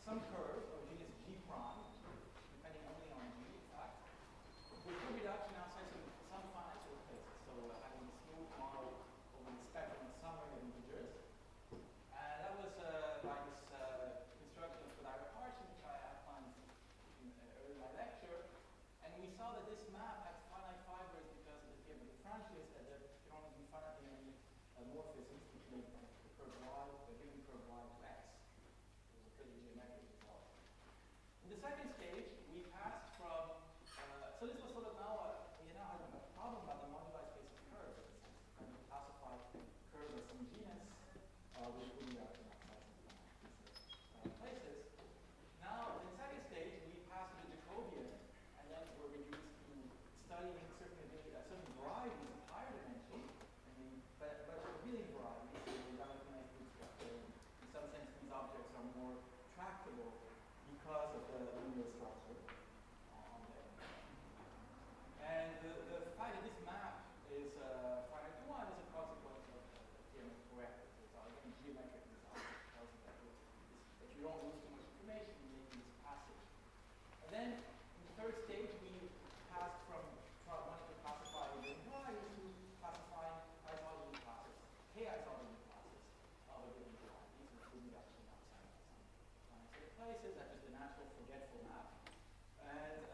some curve of genus G prime, depending only on G, in fact, with good reduction outside some finite little places. So having a smooth model over the spectrum of some regular integers. And that was by this construction of the direct partition, which I outlined earlier in my lecture. And we saw that this map has finite fibers because of the theorem of differentials, that there can only be finitely many morphisms between the curve y, the given curve y to x. It was a pretty geometric result. In the second stage, we passed from, so this was sort of now, we now have a problem about the moduli space of curves. And we classify curves as some genus with good reduction outside some places. Now, in the second stage, we passed to the Jacobian, and then we're reduced to studying certain varieties of higher dimension, but really varieties. So we recognize group structure. In some sense, these objects are more tractable because of the linear structure on there. And the fact that this map is finite to 1 is a consequence of the theorem of correctness. It's again geometric result. It tells you that if you don't lose too much information, you make this passage. And then in the third stage, we passed from wanting to classify the varieties to classifying isology classes, k-isology classes of a given variety. These are good reduction outside some places. That's just a natural forgetful map. And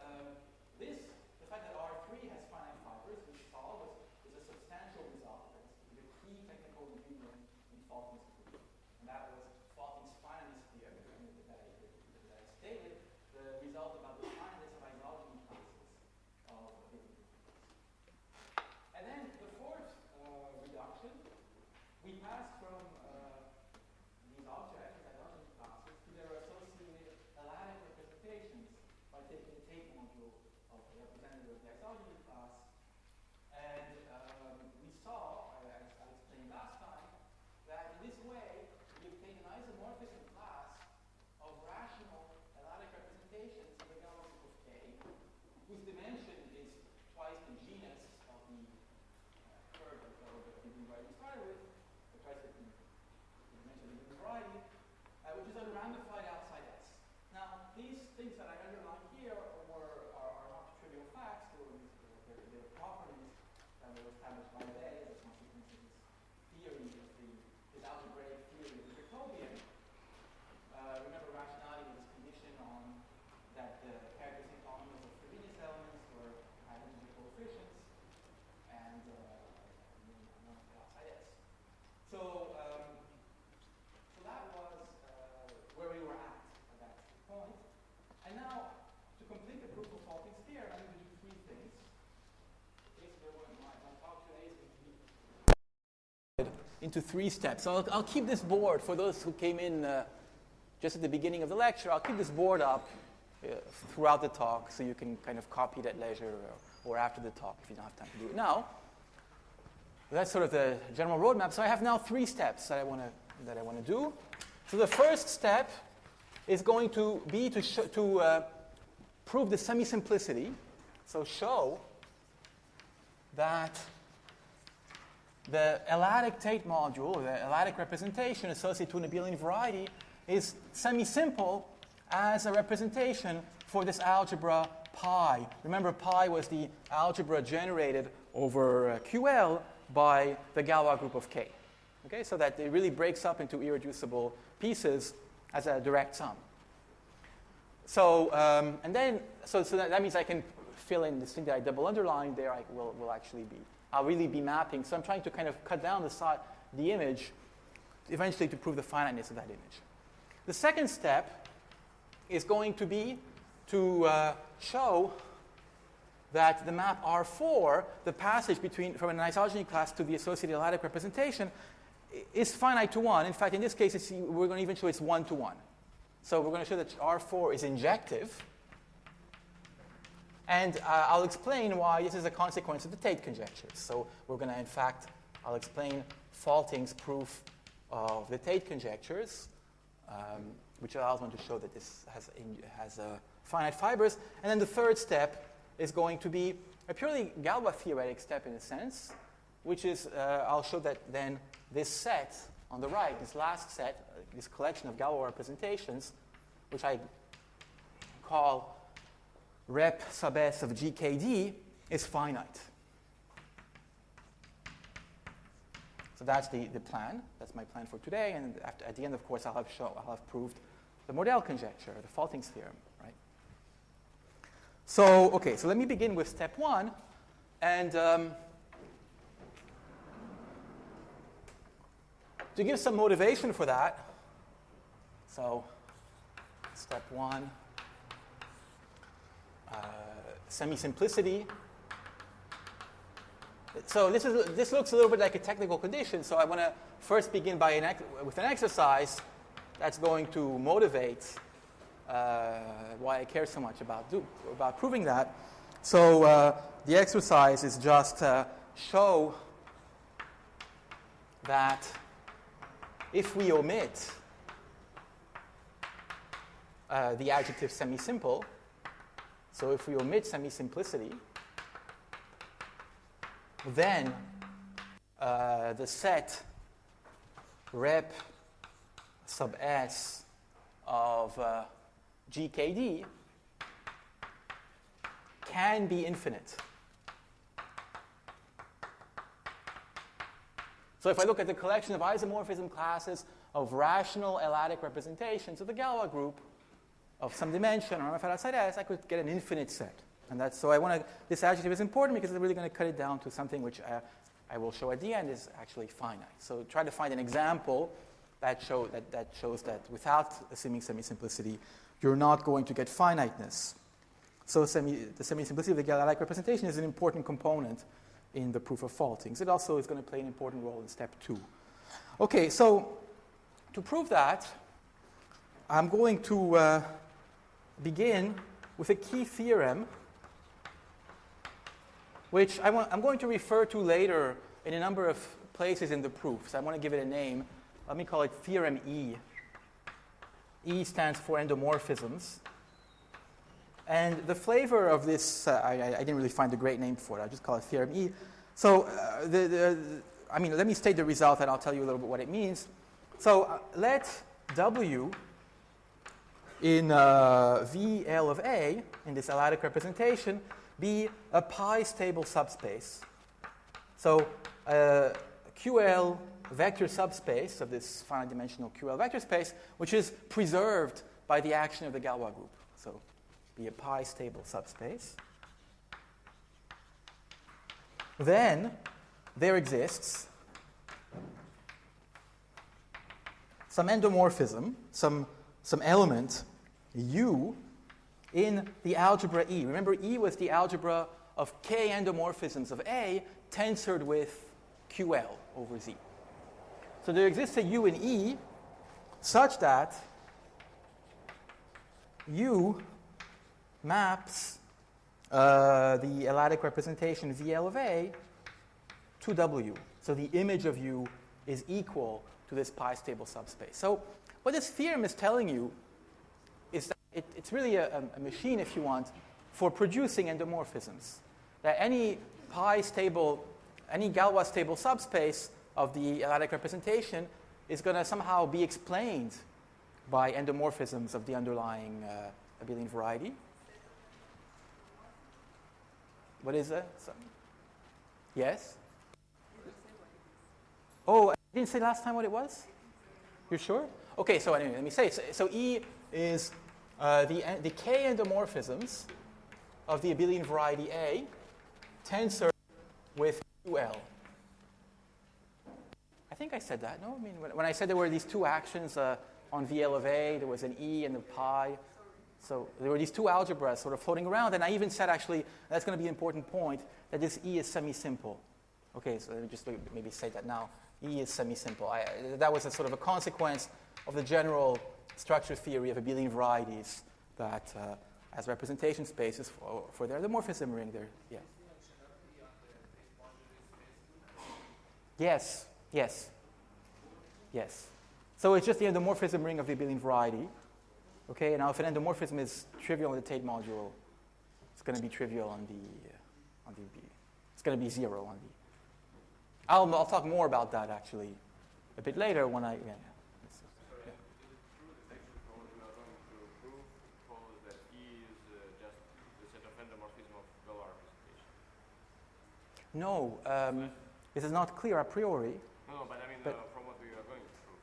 the fact that R3 has finite fibers, we saw, is a substantial result. It's the key technical ingredient in Faltings proof. And that was Faltings' finiteness theorem, that I stated, the result about the finiteness of isology classes of a given variety. And then the fourth reduction, we passed from these objects, isology classes, to their associated elatic representations by taking the Tate module of the representative of the isology class. And we saw, as I explained last time, that in this way, we obtain an isomorphism class of rational elatic representations of the Galois group of K, whose dimension is twice the genus of the curve of the given variety we started with, or twice the dimension of the given variety, which is unramified outside S. Now, these things that I underlined here are not trivial facts. They're properties that were established by Day as a consequence of this theory of this algebraic theory of the Jacobian. Remember, rationality was conditioned on that the characteristic polynomials of Frobenius elements had integer coefficients and outside S. So that was where we were at that point. And now, to complete the proof of Faltings theorem, I'm going to do three things. Basically, my talk today is going to be into three steps. So I'll keep this board for those who came in just at the beginning of the lecture. I'll keep this board up throughout the talk so you can kind of copy it at leisure or after the talk if you don't have time to do it now. That's sort of the general roadmap. So I have now three steps that I want to do. So the first step is going to be to prove the semi-simplicity. So show that the elatic Tate module, or the elatic representation associated to an abelian variety, is semi-simple as a representation for this algebra pi. Remember, pi was the algebra generated over QL by the Galois group of K. Okay, so that it really breaks up into irreducible pieces as a direct sum. So that means I can fill in this thing that I double underlined there. I'll really be mapping. So I'm trying to kind of cut down the image, eventually to prove the finiteness of that image. The second step is going to be to show that the map R4, the passage from an isogeny class to the associated elatic representation, is finite to 1. In fact, in this case, we're going to even show it's 1 to 1. So we're going to show that R4 is injective. And I'll explain why this is a consequence of the Tate conjectures. So we're going to, in fact, I'll explain Faltings' proof of the Tate conjectures, which allows one to show that this has finite fibers. And then the third step is going to be a purely Galois theoretic step in a sense, which is I'll show that then this set on the right, this last set, this collection of Galois representations, which I call rep sub s of GKD, is finite. So that's the plan. That's my plan for today. And at the end, of course, I'll have proved the Mordell conjecture, the Faltings theorem, right? So, okay, so let me begin with step 1. And to give some motivation for that, so step 1, semi-simplicity. So this looks a little bit like a technical condition. So I want to first begin with an exercise that's going to motivate why I care so much about proving that. So the exercise is just show that if we omit the adjective semi-simple, so if we omit semi-simplicity, then the set rep sub s of GKD can be infinite. So if I look at the collection of isomorphism classes of rational L-adic representations of the Galois group of some dimension or ramified outside S, I could get an infinite set. And that's, so I want to, this adjective is important because it's really going to cut it down to something which I will show at the end is actually finite. So try to find an example that shows that without assuming semi-simplicity, you're not going to get finiteness. So the semi-simplicity of the Galois representation is an important component in the proof of Faltings. It also is going to play an important role in step 2. Okay, so to prove that, I'm going to begin with a key theorem, which I'm going to refer to later in a number of places in the proof. So I want to give it a name. Let me call it Theorem E. E stands for endomorphisms. And the flavor of this, I didn't really find a great name for it. I'll just call it Theorem E. So let me state the result and I'll tell you a little bit what it means. So let W in VL of A, in this L-adic representation, be a pi stable subspace. So QL vector subspace of this finite dimensional QL vector space, which is preserved by the action of the Galois group. So be a pi stable subspace. Then there exists some endomorphism, some element U in the algebra E. Remember, E was the algebra of K endomorphisms of A tensored with QL over Z. So there exists a U in E such that U maps the L-adic representation VL of A to W. So the image of U is equal to this pi stable subspace. So what this theorem is telling you is that it's really a machine, if you want, for producing endomorphisms. That any Galois stable subspace of the L-adic representation is going to somehow be explained by endomorphisms of the underlying abelian variety. What is that? Yes? Oh, I didn't say last time what it was? You're sure? Okay, so anyway, let me say it. So E is the K endomorphisms of the abelian variety A tensor with QL. I think I said that, no? I mean, when I said there were these two actions on VL of A, there was an E and a pi. So there were these two algebras sort of floating around, and I even said, actually, that's going to be an important point, that this E is semi-simple. Okay, so let me just maybe say that now. E is semi-simple. That was a sort of a consequence of the general structure theory of abelian varieties that as representation spaces for their endomorphism ring there. Yeah. Yes, yes, yes. So it's just the endomorphism ring of the abelian variety. Okay, now if an endomorphism is trivial in the Tate module, it's going to be trivial on the it's going to be 0 on the. I'll talk more about that actually a bit later when I. Yeah. No, this is not clear a priori. No, but I mean, from what we are going through,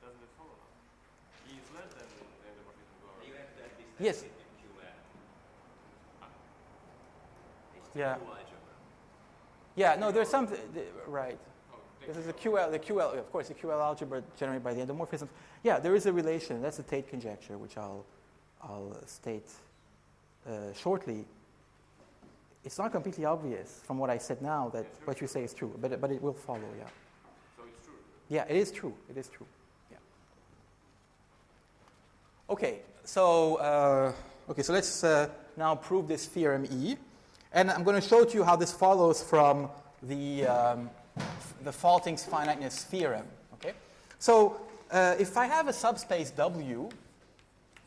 doesn't it follow now? E is less than the endomorphism. You have to have this yes. in QL. Yeah. Algebra. Yeah, no, there's something, right. This is the QL, of course, the QL algebra generated by the endomorphisms. Yeah, there is a relation. That's the Tate conjecture, which I'll state shortly. It's not completely obvious from what I said now that what you say is true, but it will follow, yeah. So it's true? Yeah, it is true. It is true. Yeah. Okay, so let's now prove this theorem E. And I'm going to show to you how this follows from the Faltings finiteness theorem. Okay, so if I have a subspace W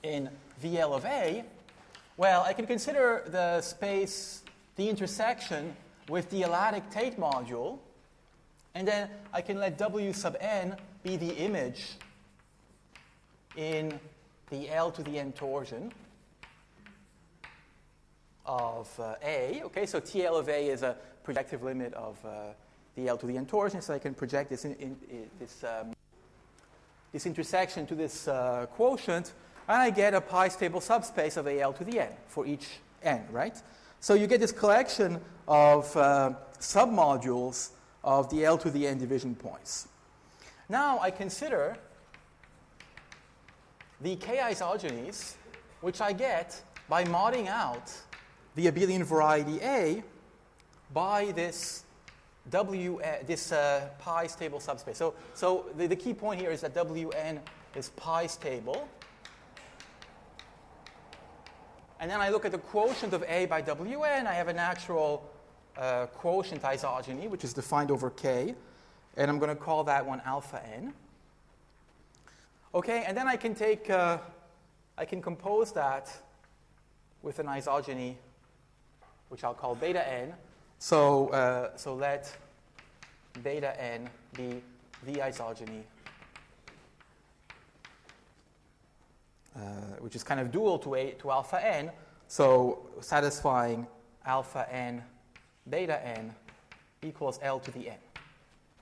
in VL of A, well, I can consider the space the intersection with the elatic Tate module, and then I can let W sub n be the image in the L to the n torsion of A. Okay, so TL of A is a projective limit of the L to the n torsion, so I can project this this intersection to this quotient, and I get a pi-stable subspace of AL to the n for each n, right? So you get this collection of submodules of the L to the n division points. Now I consider the k isogenies, which I get by modding out the abelian variety A by this pi stable subspace. So the key point here is that Wn is pi stable. And then I look at the quotient of A by Wn. I have a natural quotient isogeny, which is defined over K. And I'm going to call that one alpha n. Okay, and then I can take, I can compose that with an isogeny, which I'll call beta n. So let beta n be the isogeny, which is kind of dual to alpha n, so satisfying alpha n beta n equals L to the n.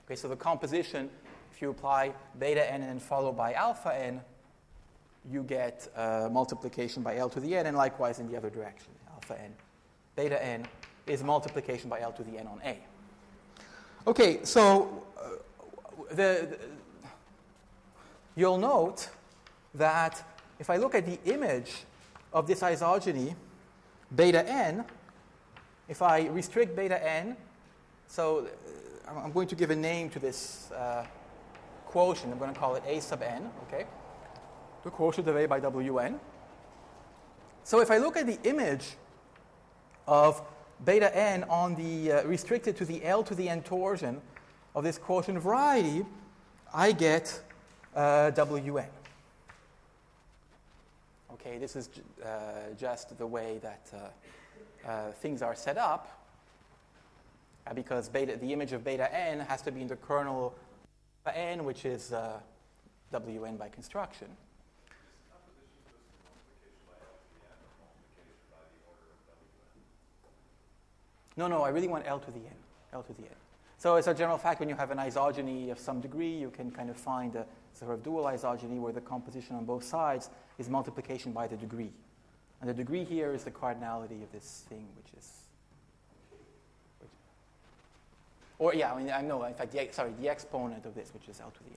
Okay, so the composition, if you apply beta n and then follow by alpha n, you get multiplication by L to the n, and likewise in the other direction, alpha n beta n is multiplication by L to the n on A. Okay, so you'll note that if I look at the image of this isogeny, beta n, if I restrict beta n, so I'm going to give a name to this quotient. I'm going to call it A sub n, okay? The quotient of A by Wn. So if I look at the image of beta n on the restricted to the L to the n torsion of this quotient variety, I get Wn. Okay, this is just the way that things are set up, because the image of beta n has to be in the kernel of n, which is Wn by construction. No, I really want L to the n. L to the n. So as a general fact, when you have an isogeny of some degree, you can kind of find a sort of dual isogeny where the composition on both sides is multiplication by the degree. And the degree here is the cardinality of this thing, which is... Or, yeah, I mean, I know, in fact, the exponent of this, which is L to the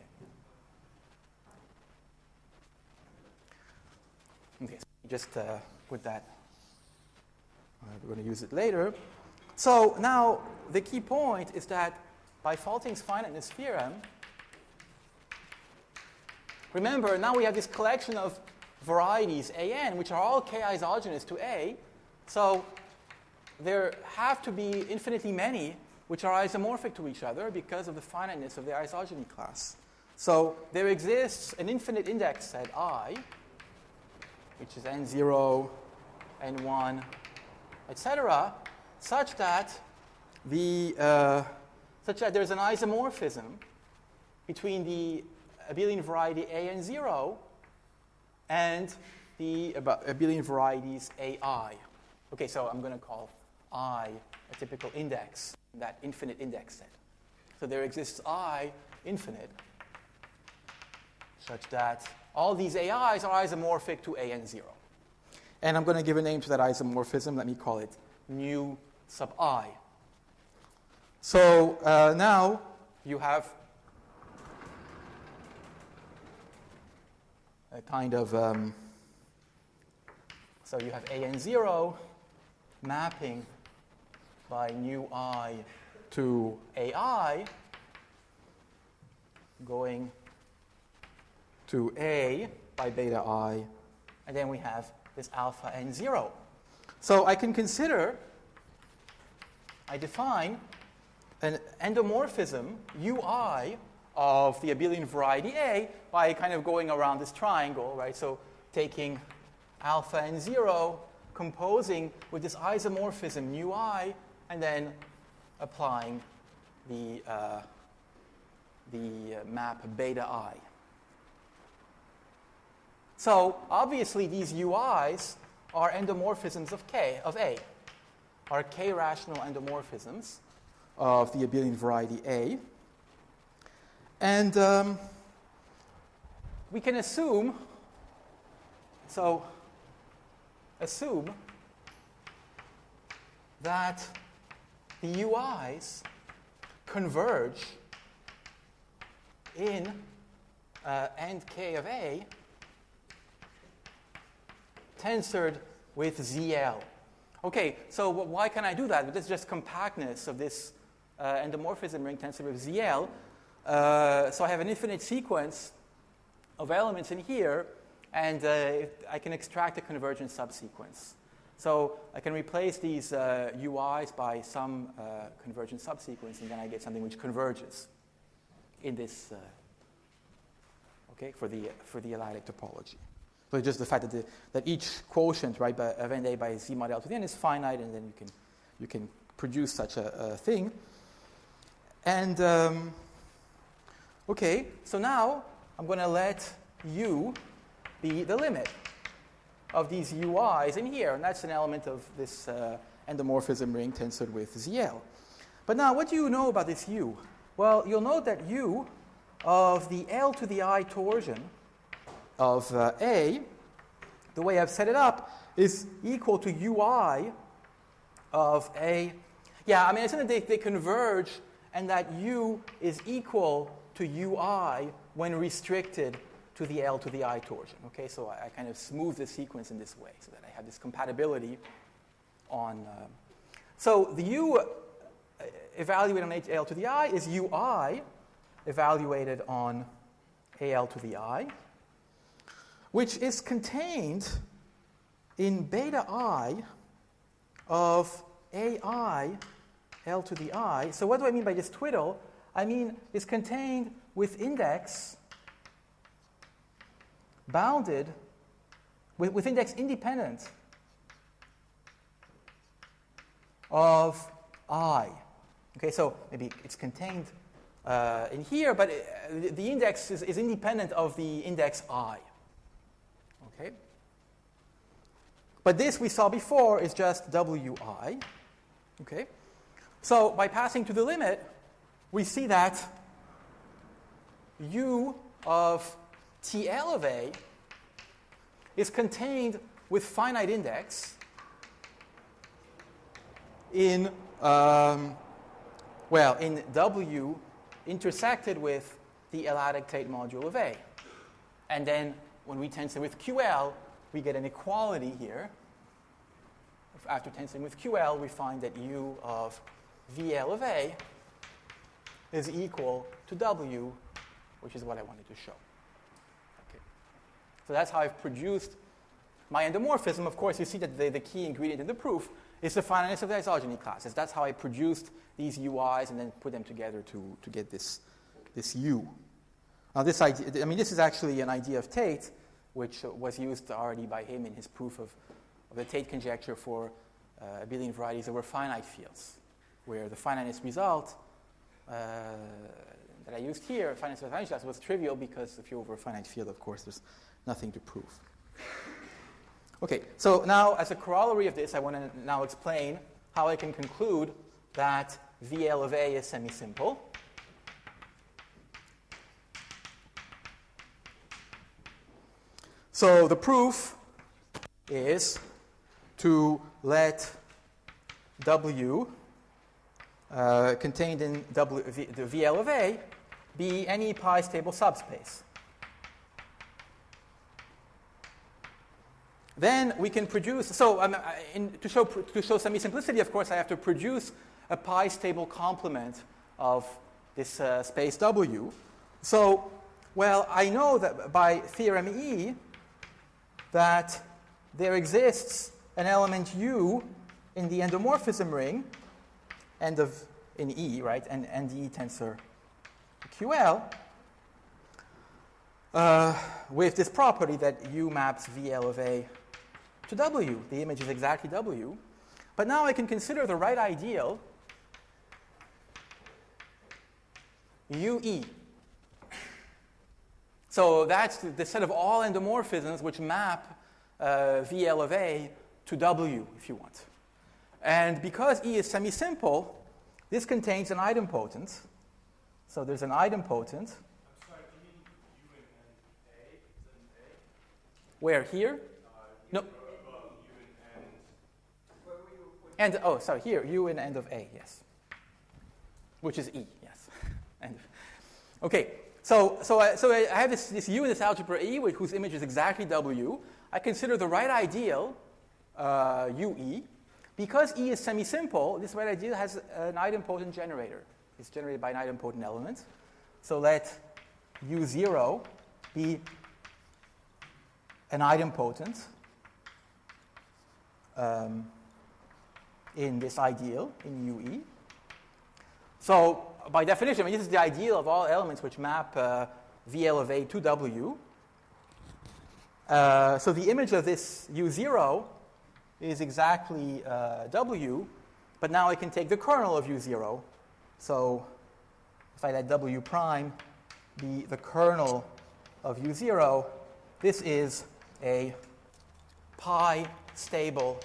n. Okay, so just put that. We're going to use it later. So now the key point is that by Faltings finiteness theorem, remember, now we have this collection of varieties AN, which are all k isogenous to A. So there have to be infinitely many which are isomorphic to each other because of the finiteness of the isogeny class. So there exists an infinite index set I, which is n0, n1, etc., such that there's an isomorphism between the abelian variety AN0 and the abelian varieties AI. Okay, so I'm going to call I a typical index that infinite index set. So there exists I infinite such that all these AIs are isomorphic to AN0. And I'm going to give a name to that isomorphism. Let me call it nu sub I. So now you have a kind of, so you have AN0 mapping by nu I to AI going to A by beta I, and then we have this alpha N0. So I can consider, I define an endomorphism UI of the abelian variety A by kind of going around this triangle, right? So taking alpha N0, composing with this isomorphism nu I, and then applying the map beta I. So obviously these UIs are endomorphisms of A, are K-rational endomorphisms of the abelian variety A. And we can assume that the UIs converge in end K of A tensored with ZL. Okay, so why can I do that? This is just compactness of this endomorphism ring tensored with ZL. So I have an infinite sequence of elements in here, and I can extract a convergent subsequence. So I can replace these UIs by some convergent subsequence, and then I get something which converges in this, for the elatic topology. So just the fact that each quotient, right, of n A by Z mod L to the n is finite, and then you can produce such a thing. And okay, so now I'm going to let U be the limit of these UIs in here, and that's an element of this endomorphism ring tensored with ZL. But now, what do you know about this U? Well, you'll note that U of the L to the I torsion of A, the way I've set it up, is equal to UI of A. Yeah, I mean, it's that they converge, and that U is equal to UI when restricted to the L to the I torsion. Okay, so I kind of smooth the sequence in this way so that I have this compatibility on. So the U evaluated on AL to the I is UI evaluated on AL to the I, which is contained in beta I of AI L to the I. So what do I mean by this twiddle? I mean it's contained with index bounded, with index independent of I. Okay, so maybe it's contained in here, but the index is independent of the index I. Okay? But this we saw before is just WI. Okay? So by passing to the limit, we see that U of TL of A is contained with finite index in, in W intersected with the elatic Tate module of A. And then when we tensor with QL, we get an equality here. After tensoring with QL, we find that U of VL of A is equal to W, which is what I wanted to show. Okay. So that's how I've produced my endomorphism. Of course, you see that the key ingredient in the proof is the finiteness of the isogeny classes. That's how I produced these UIs and then put them together to get this U. Now this idea, I mean, this is actually an idea of Tate, which was used already by him in his proof of the Tate conjecture for abelian varieties over finite fields, where the finiteness result that I used here, finiteness of the finite class, was trivial because if you're over a finite field, of course, there's nothing to prove. Okay, so now as a corollary of this, I want to now explain how I can conclude that VL of A is semi-simple. So the proof is to let W contained in the VL of A be any pi stable subspace. Then we can produce, so to show semi-simplicity, of course, I have to produce a pi stable complement of this space W. So, well, I know that by theorem E that there exists an element U in the endomorphism ring, in E, right, and the E tensor QL, with this property that U maps VL of A to W. The image is exactly W. But now I can consider the right ideal UE. So that's the set of all endomorphisms which map VL of A to W, if you want. And because E is semi-simple, this contains an idempotent. So there's an idempotent. I'm sorry, do you mean U and A? Is that an A? Where? Here? No. Above U And, oh, sorry, here, U in end of A, yes. Which is E, yes. Okay, so I have this U in this algebra E, whose image is exactly W. I consider the right ideal UE. Because E is semi-simple, this right ideal has an idempotent generator. It's generated by an idempotent element. So let U0 be an idempotent in this ideal, in UE. So by definition, this is the ideal of all elements which map VL of A to W. So the image of this U0 is exactly W, but now I can take the kernel of U0. So if I let W prime be the kernel of U0, this is a pi stable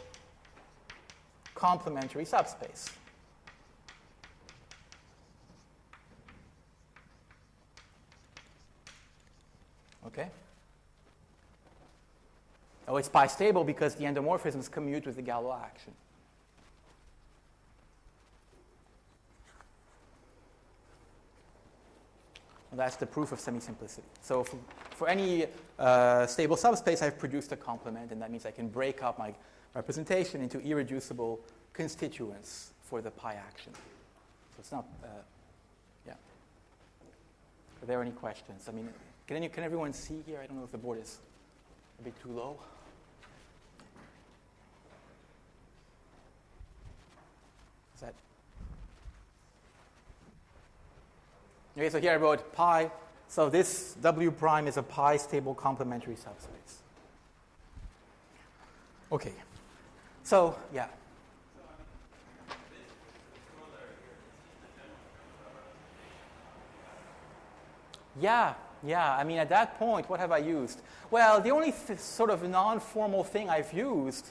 complementary subspace. Okay? Oh, it's pi stable because the endomorphisms commute with the Galois action. And that's the proof of semi-simplicity. So for any stable subspace, I've produced a complement, and that means I can break up my representation into irreducible constituents for the pi action. So it's not, yeah. Are there any questions? I mean, can everyone see here? I don't know if the board is a bit too low. Is that? Okay, so here I wrote pi. So this W prime is a pi stable complementary subspace. Okay. So, yeah. Yeah. I mean, at that point, what have I used? Well, the only sort of non-formal thing I've used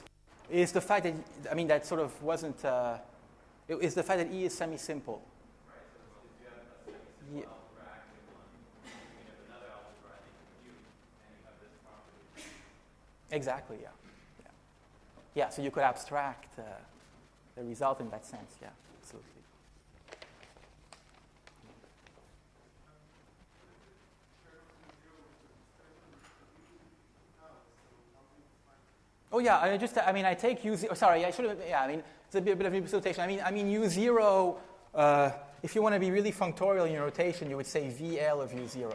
is the fact that, I mean, that sort of wasn't, is the fact that E is semi-simple. Right, so if you have a semi-simple algebra acting on, you can have another algebra acting on U, and you have this property. Exactly, yeah. Yeah, so you could abstract the result in that sense, yeah, absolutely. Oh yeah, I take U0. Sorry, I should have. Yeah, I mean it's a bit of representation. I mean U0. If you want to be really functorial in your notation, you would say VL of U0.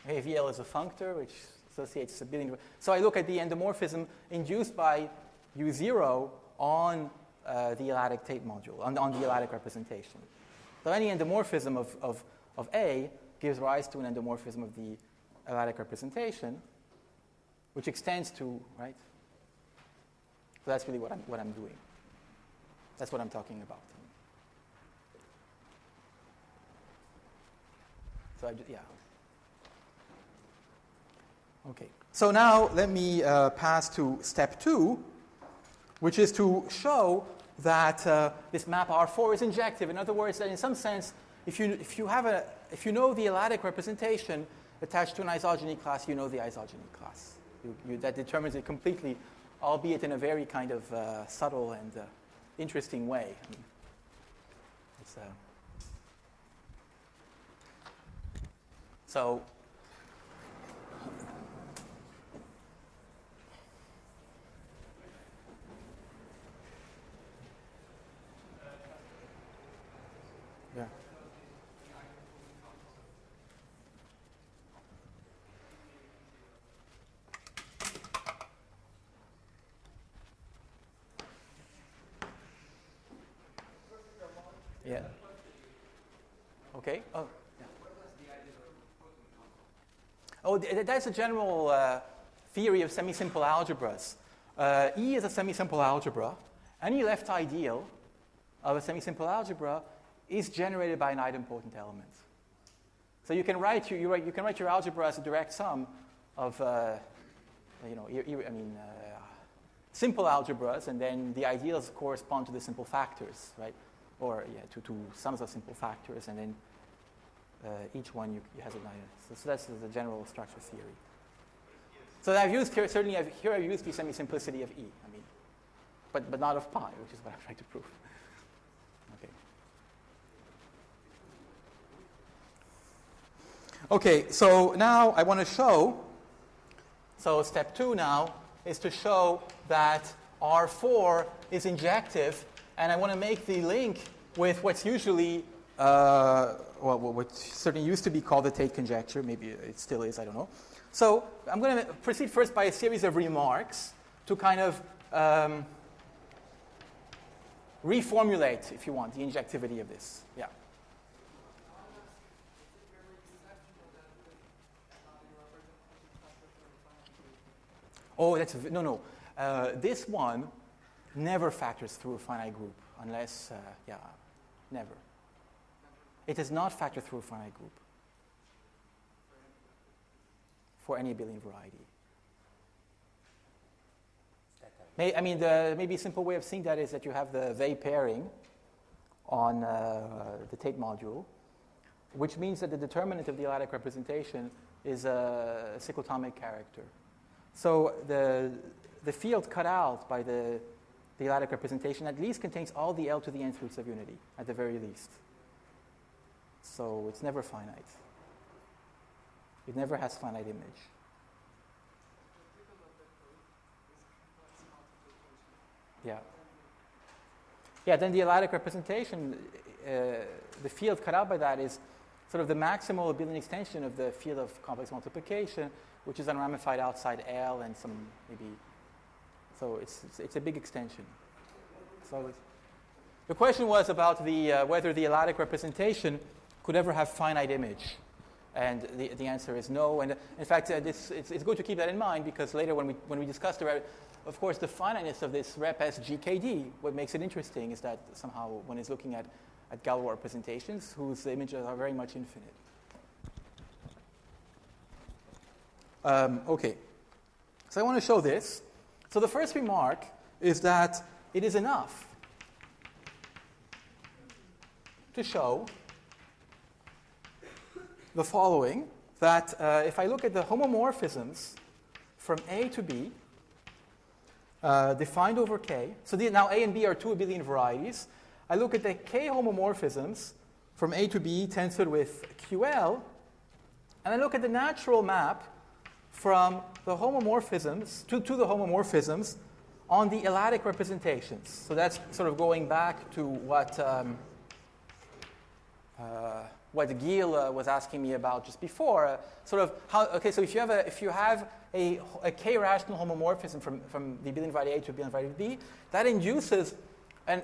Okay, VL is a functor which associates a billion. So I look at the endomorphism induced by U0 on the elastic Tate module, on the elastic representation. So any endomorphism of A gives rise to an endomorphism of the elastic representation, which extends to, right? So that's really what I'm doing. That's what I'm talking about. So yeah. Okay. So now let me pass to step 2, which is to show that this map R4 is injective. In other words, that in some sense, if you know the L-adic representation attached to an isogeny class, you know the isogeny class. That determines it completely, albeit in a very kind of subtle and interesting way. I mean, it's, so. Yeah. Yeah. Okay. Oh. Yeah. Oh, that's a general theory of semi-simple algebras. E is a semi-simple algebra. Any left ideal of a semi-simple algebra is generated by an idempotent element. So you can write your algebra as a direct sum of simple algebras, and then the ideals correspond to the simple factors, right? Or to sums of simple factors, and then each one has an item. So that's the general structure theory. So I've used here I've used the semi-simplicity of E. I mean, but not of pi, which is what I'm trying to prove. Okay, so now I want to show, so step 2 now is to show that R4 is injective, and I want to make the link with what's usually, what certainly used to be called the Tate conjecture, maybe it still is, I don't know. So I'm going to proceed first by a series of remarks to kind of reformulate, if you want, the injectivity of this. Yeah. Oh, no. This one never factors through a finite group unless, never. It does not factor through a finite group for any abelian variety. Maybe a simple way of seeing that is that you have the Weil pairing on the Tate module, which means that the determinant of the L-adic representation is a cyclotomic character. So the field cut out by the L-adic representation at least contains all the L to the nth roots of unity, at the very least. So it's never finite. It never has finite image. Yeah. Yeah, then the L-adic representation, the field cut out by that is sort of the maximal abelian extension of the field of complex multiplication, which is unramified outside L and some maybe. So it's a big extension. So the question was about whether the L-adic representation could ever have finite image, and the answer is no. And in fact, it's good to keep that in mind, because later when we discussed of course, the finiteness of this rep S GKD, what makes it interesting is that somehow one is looking at Galois representations whose images are very much infinite. Okay, so I want to show this. So the first remark is that it is enough to show the following, that if I look at the homomorphisms from A to B, defined over K, so now A and B are two abelian varieties. I look at the K homomorphisms from A to B tensored with QL, and I look at the natural map from the homomorphisms to the homomorphisms on the L-adic representations. So that's sort of going back to what Gil was asking me about just before. Sort of how? Okay, so if you have a K rational homomorphism from the abelian variety A to abelian variety B, that induces a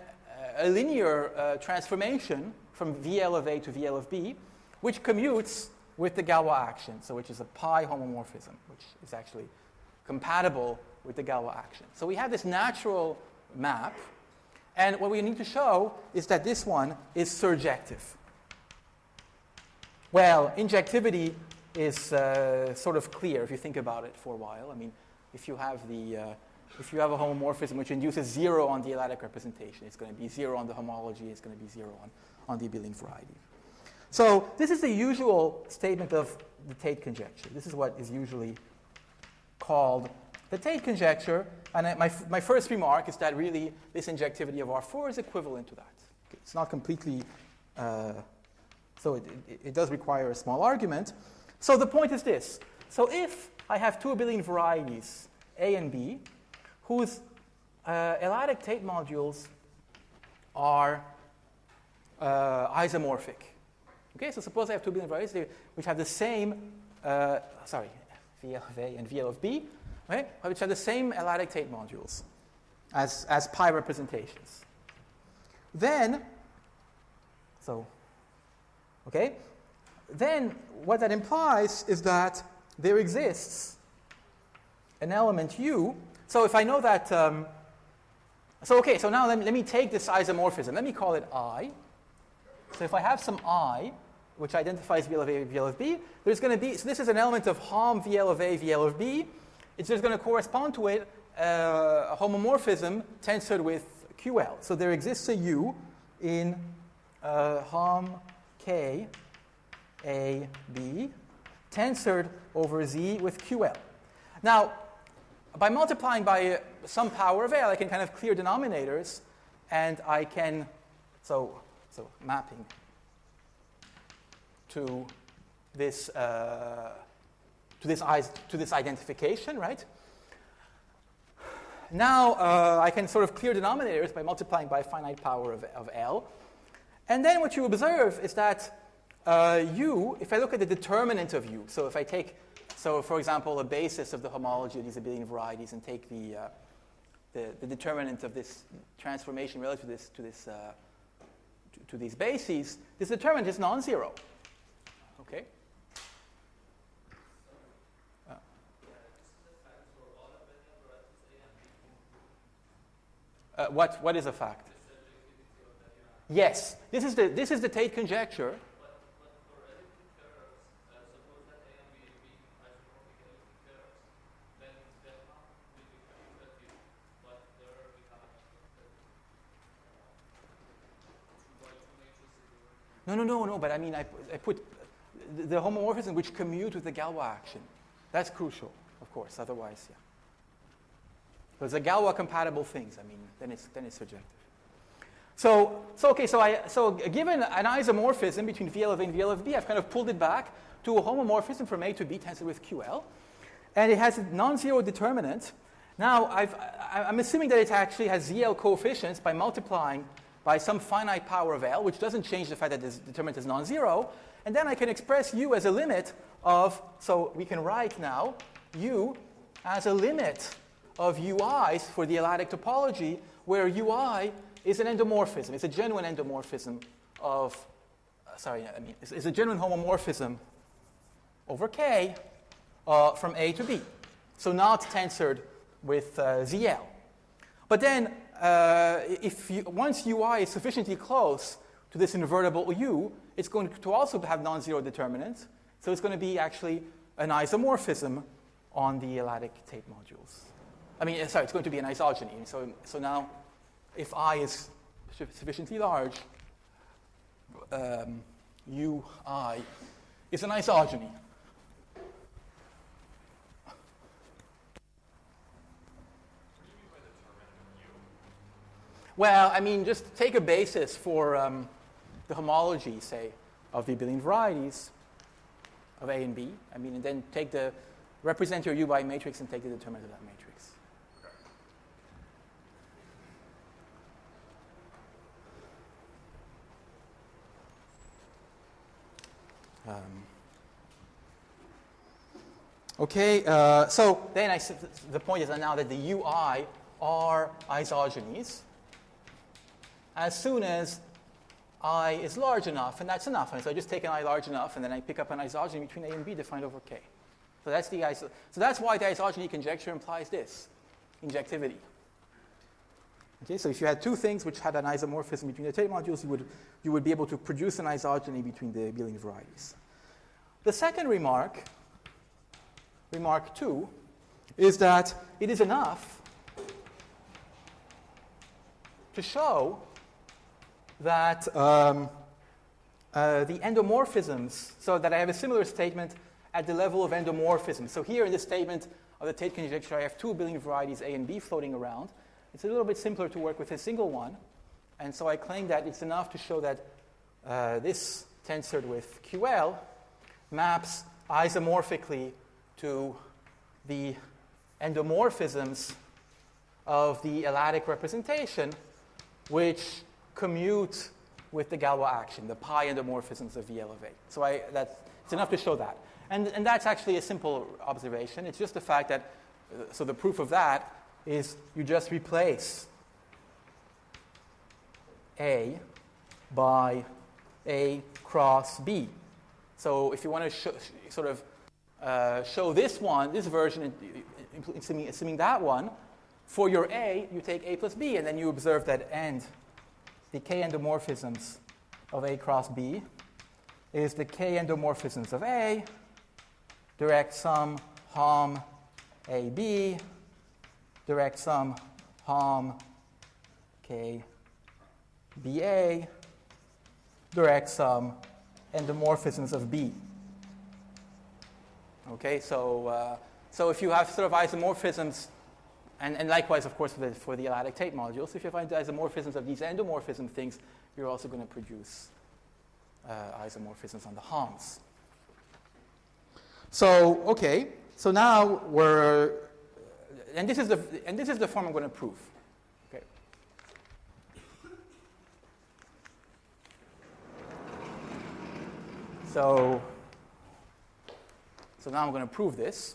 linear transformation from VL of A to VL of B, which commutes with the Galois action, so which is a pi homomorphism, which is actually compatible with the Galois action. So we have this natural map, and what we need to show is that this one is surjective. Well, injectivity is sort of clear if you think about it for a while. I mean, if you have the if you have a homomorphism which induces 0 on the L-adic representation, it's going to be 0 on the homology, it's going to be 0 on the abelian variety. So this is the usual statement of the Tate conjecture. This is what is usually called the Tate conjecture. And my first remark is that really this injectivity of R4 is equivalent to that. Okay, it's not completely, so it does require a small argument. So the point is this. So if I have two abelian varieties, A and B, whose L-adic Tate modules are isomorphic. Okay, so suppose I have two abelian varieties which have the same, VL of A and VL of B, right, which have the same L-adic Tate modules as pi representations. Then, then what that implies is that there exists an element U. So if I know that, so now let me take this isomorphism. Let me call it I. So if I have some I, which identifies VL of A, VL of B, there's going to be, so this is an element of Hom VL of A, VL of B. It's just going to correspond to it a homomorphism tensored with QL. So there exists a U in Hom K A B tensored over Z with QL. Now, by multiplying by some power of L, I can kind of clear denominators, and I can, so mapping to this identification, right? Now I can sort of clear denominators by multiplying by a finite power of L. And then what you observe is that U, if I look at the determinant of U, so if I take, so for example, a basis of the homology of these abelian varieties and take the determinant of this transformation relative to these bases, this determinant is non-zero. Okay? What is a fact? Yes, this is the Tate conjecture. No, but I mean, I put the homomorphism which commute with the Galois action. That's crucial, of course, otherwise, yeah. Because the Galois compatible things, I mean, then it's subjective. So given an isomorphism between VL of A and VL of B, I've kind of pulled it back to a homomorphism from A to B tensored with QL. And it has a non-zero determinant. Now, I'm assuming that it actually has ZL coefficients by multiplying by some finite power of L, which doesn't change the fact that this determinant is non-zero. And then I can express U as a limit of, so we can write now U as a limit of UIs for the L-adic topology, where UI is an endomorphism. It's a genuine endomorphism of, it's a genuine homomorphism over K from A to B. So not tensored with ZL. But then, once UI is sufficiently close to this invertible U, it's going to also have non-zero determinants. So it's going to be actually an isomorphism on the L-adic Tate modules. It's going to be an isogeny. So now, if I is sufficiently large, UI is an isogeny. Well, just take a basis for the homology, say, of the abelian varieties of A and B. And then represent your U by matrix and take the determinant of that matrix. So then the point is now that the UI are isogenies as soon as I is large enough, and that's enough. And so I just take an I large enough, and then I pick up an isogeny between A and B defined over K. So that's so that's why the isogeny conjecture implies this, injectivity. Okay, so if you had two things which had an isomorphism between the Tate modules, you would be able to produce an isogeny between the abelian varieties. The second remark 2, is that it is enough to show that the endomorphisms, so that I have a similar statement at the level of endomorphism. So here in this statement of the Tate conjecture, I have 2 abelian varieties A and B floating around. It's a little bit simpler to work with a single one. And so I claim that it's enough to show that this tensored with QL maps isomorphically to the endomorphisms of the elatic representation, which commute with the Galois action, the pi endomorphisms of VL of A. So it's enough to show that. And that's actually a simple observation. It's just the fact that, so the proof of that is you just replace A by A cross B. So if you want to show this version, assuming that one, for your A, you take A plus B, and then you observe that the K endomorphisms of A cross B is the K endomorphisms of A, direct sum Hom AB, direct sum Hom K BA, direct sum endomorphisms of B. Okay, so if you have sort of isomorphisms, and likewise, of course, for the elatic Tate modules, if you find isomorphisms of these endomorphism things, you're also going to produce isomorphisms on the Homs. So, okay, so now and this is the form I'm going to prove. Okay. So now I'm going to prove this.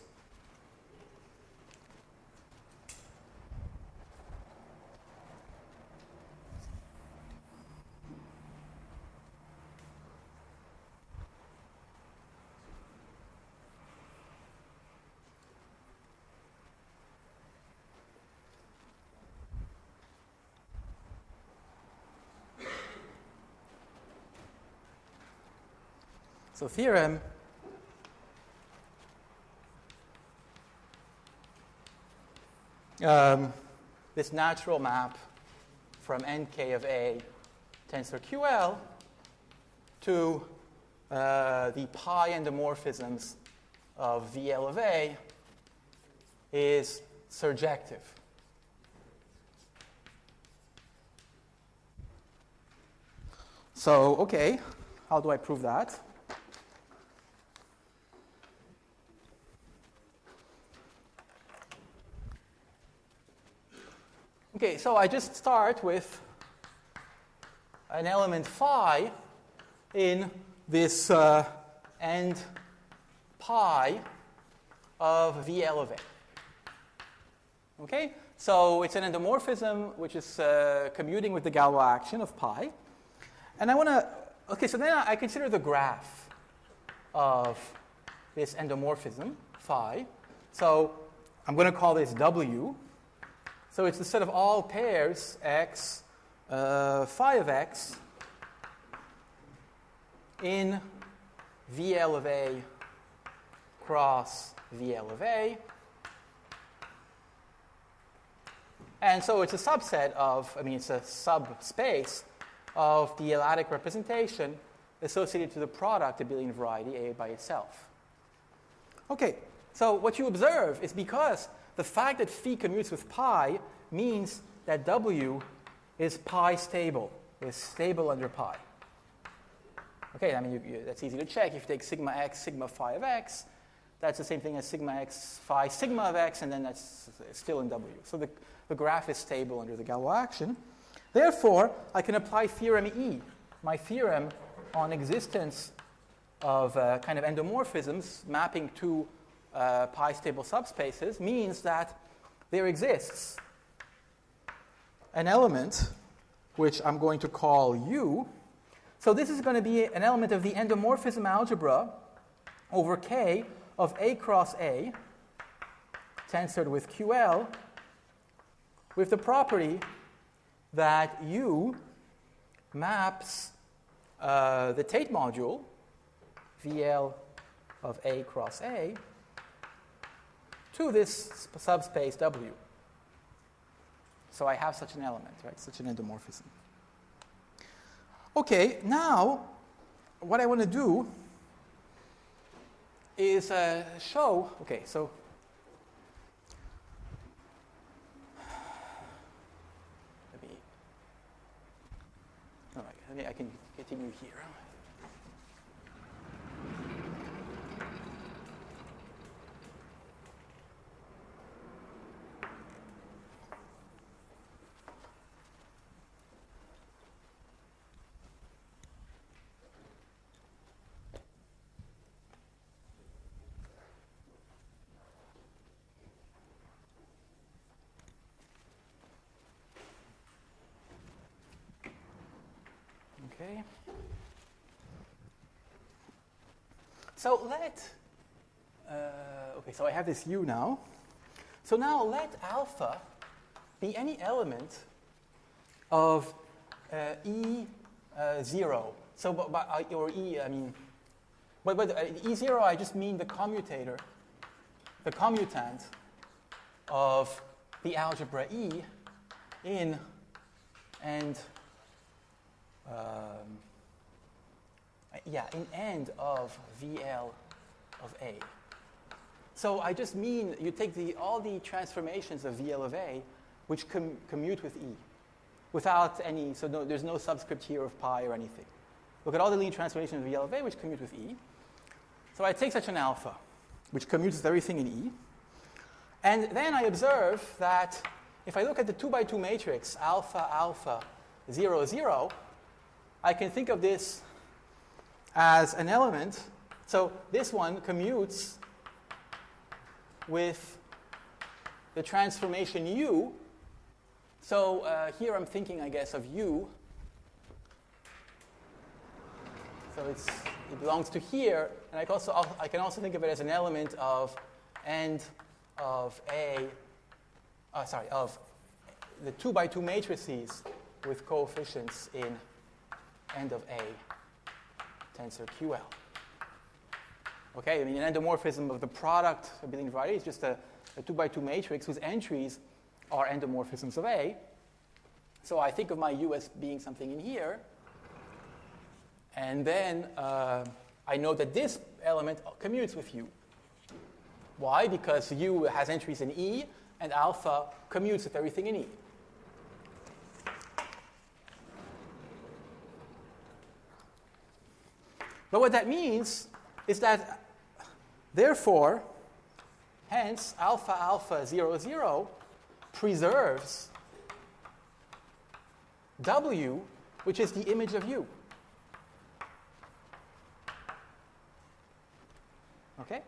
So theorem this natural map from nk of A tensor QL to the pi endomorphisms of VL of A is surjective. So, okay, how do I prove that? Okay, so I just start with an element phi in this end pi of VL of A. Okay, so it's an endomorphism which is commuting with the Galois action of pi. And I want to, okay, so then I consider the graph of this endomorphism, phi. So I'm going to call this W. So it's the set of all pairs x, phi of x, in VL of A cross VL of A. And so it's a subset of, it's a subspace of the elatic representation associated to the product abelian variety A by itself. Okay, so what you observe is because the fact that phi commutes with pi means that W is pi stable, is stable under pi. Okay, that's easy to check. If you take sigma x, sigma phi of x, that's the same thing as sigma x phi sigma of x, and then that's still in W. So the graph is stable under the Galois action. Therefore, I can apply theorem E, my theorem on existence of kind of endomorphisms mapping to pi stable subspaces means that there exists an element which I'm going to call U. So this is going to be an element of the endomorphism algebra over K of A cross A tensored with QL with the property that U maps the Tate module VL of A cross A to this subspace W. So I have such an element, right? Such an endomorphism. Okay, now what I want to do is show, okay, so I can continue here. Okay. So so I have this U now. So now let alpha be any element of E0. So, or E, I mean, but E0, I just mean the commutator, the commutant of the algebra E in and in end of VL of A. So I just mean you take all the transformations of VL of A which commute with E without any, so there's no subscript here of pi or anything. Look at all the linear transformations of VL of A which commute with E. So I take such an alpha which commutes with everything in E. And then I observe that if I look at the 2x2 matrix alpha, alpha, 0, 0, I can think of this as an element. So this one commutes with the transformation U. So here I'm thinking, I guess, of U. So it belongs to here. And I can also think of it as an element of end of A, of the 2x2 matrices with coefficients in end of A tensor QL. Okay, I mean, an endomorphism of the product of abelian variety is just a 2x2 matrix whose entries are endomorphisms of A. So I think of my U as being something in here. And then I know that this element commutes with U. Why? Because U has entries in E, and alpha commutes with everything in E. But what that means is that, therefore, hence, alpha, alpha, 0, 0 preserves W, which is the image of U. Okay?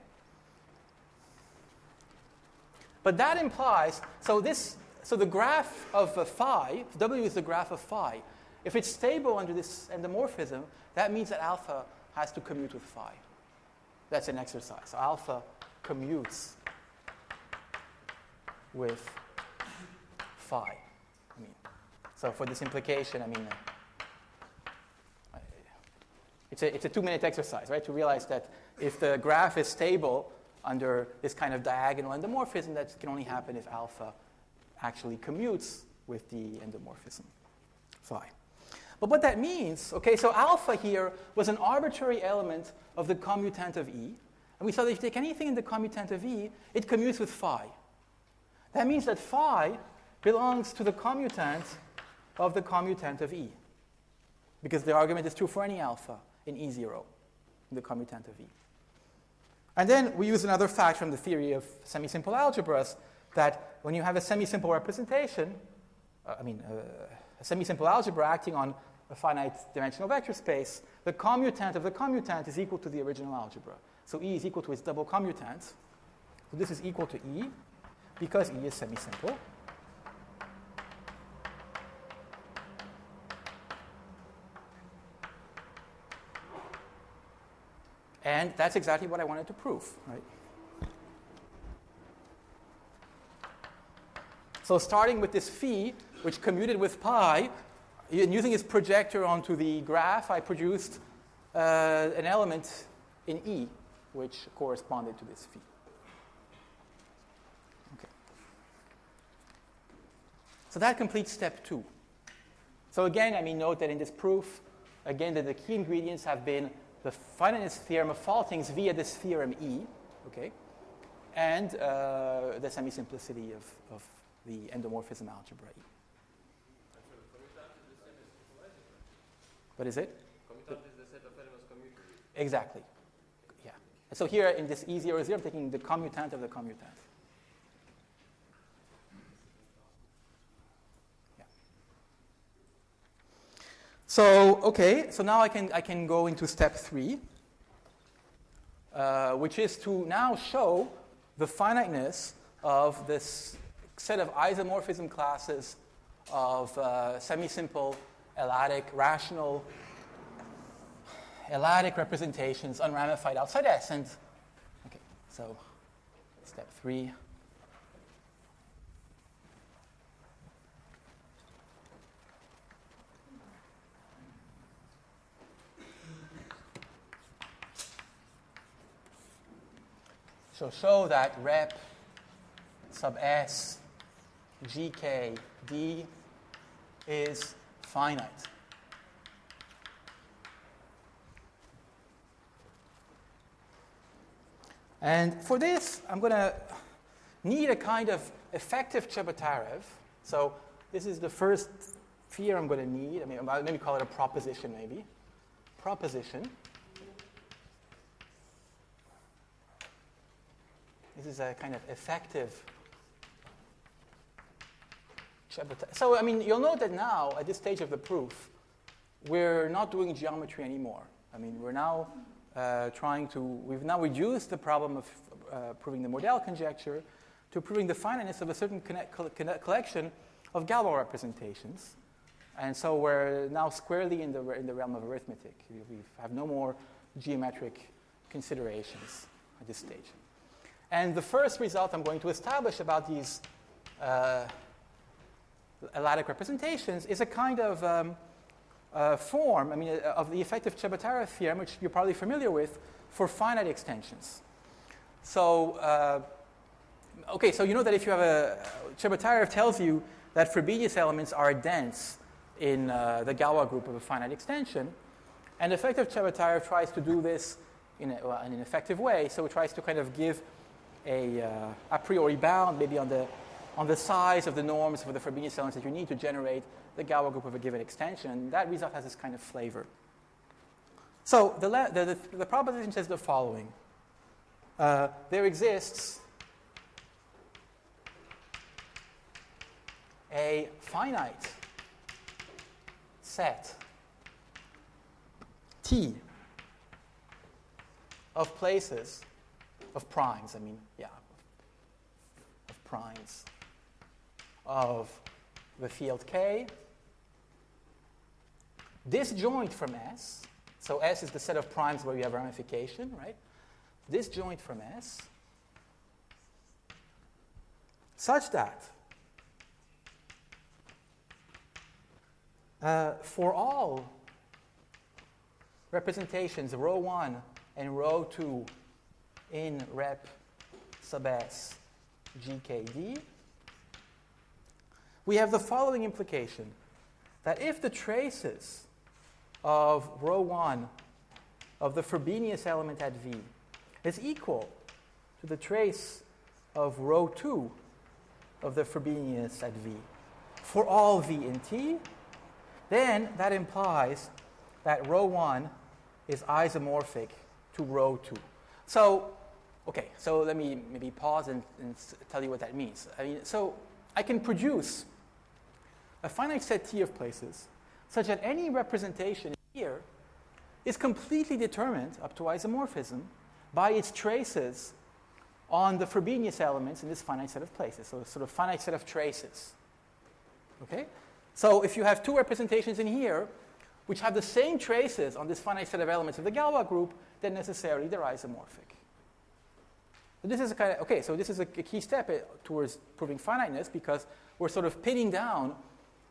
But that implies, so the graph of phi, W is the graph of phi. If it's stable under this endomorphism, that means that alpha has to commute with phi. That's an exercise. So alpha commutes with phi. I mean, so for this implication, I mean, it's a 2-minute exercise, right? To realize that if the graph is stable under this kind of diagonal endomorphism, that can only happen if alpha actually commutes with the endomorphism phi. But what that means, okay, so alpha here was an arbitrary element of the commutant of E. And we saw that if you take anything in the commutant of E, it commutes with phi. That means that phi belongs to the commutant of the commutant of E. Because the argument is true for any alpha in E0, in the commutant of E. And then we use another fact from the theory of semisimple algebras, that when you have a semisimple representation, a semisimple algebra acting on a finite dimensional vector space, the commutant of the commutant is equal to the original algebra. So E is equal to its double commutant. So this is equal to E because E is semisimple. And that's exactly what I wanted to prove, right? So starting with this phi, which commuted with pi, and using its projector onto the graph, I produced an element in E, which corresponded to this phi. Okay. So that completes step 2. So again, I mean, note that in this proof, again, that the key ingredients have been the finiteness theorem of Faltings via this theorem E, okay, and the semi-simplicity of the endomorphism algebra E. What is it? Commutant is the set of elements commutative. Exactly. Yeah. And so here in this E00, I'm taking the commutant of the commutant. Yeah. So, okay, so now I can go into step 3, which is to now show the finiteness of this set of isomorphism classes of semi-simple L-adic rational L-adic representations unramified outside S. And okay, so step 3. So show that rep sub S gk d is finite. And for this, I'm going to need a kind of effective Chebotarev. So this is the first theorem I'm going to need. I mean, maybe call it a proposition, maybe. Proposition. This is a kind of effective Chebotarev. So, I mean, you'll note that now, at this stage of the proof, we're not doing geometry anymore. I mean, we're now we've now reduced the problem of proving the Mordell conjecture to proving the finiteness of a certain collection of Galois representations. And so we're now squarely in the realm of arithmetic. We have no more geometric considerations at this stage. And the first result I'm going to establish about these L-adic representations is a kind of form, I mean, of the effective Chebotarev theorem, which you're probably familiar with, for finite extensions. So, okay, so you know that if you have Chebotarev tells you that Frobenius elements are dense in the Galois group of a finite extension, and effective Chebotarev tries to do this in an effective way, so it tries to kind of give a priori bound, maybe on the size of the norms for the Frobenius elements that you need to generate the Galois group of a given extension. And that result has this kind of flavor. So the proposition says the following. There exists a finite set T of places, of primes, I mean, yeah, of primes of the field K, disjoint from S. So S is the set of primes where you have ramification, right? Disjoint from S, such that for all representations rho 1 and rho 2 in rep sub S GKD, we have the following implication, that if the traces of rho 1 of the Frobenius element at V is equal to the trace of rho 2 of the Frobenius at V for all V in T, then that implies that rho 1 is isomorphic to rho 2. So, okay, so let me maybe pause and tell you what that means. I mean, so I can produce a finite set T of places such that any representation here is completely determined up to isomorphism by its traces on the Frobenius elements in this finite set of places. So a sort of finite set of traces. Okay? So if you have two representations in here which have the same traces on this finite set of elements of the Galois group, then necessarily they're isomorphic. So this is a kind of, okay, so this is a key step towards proving finiteness, because we're sort of pinning down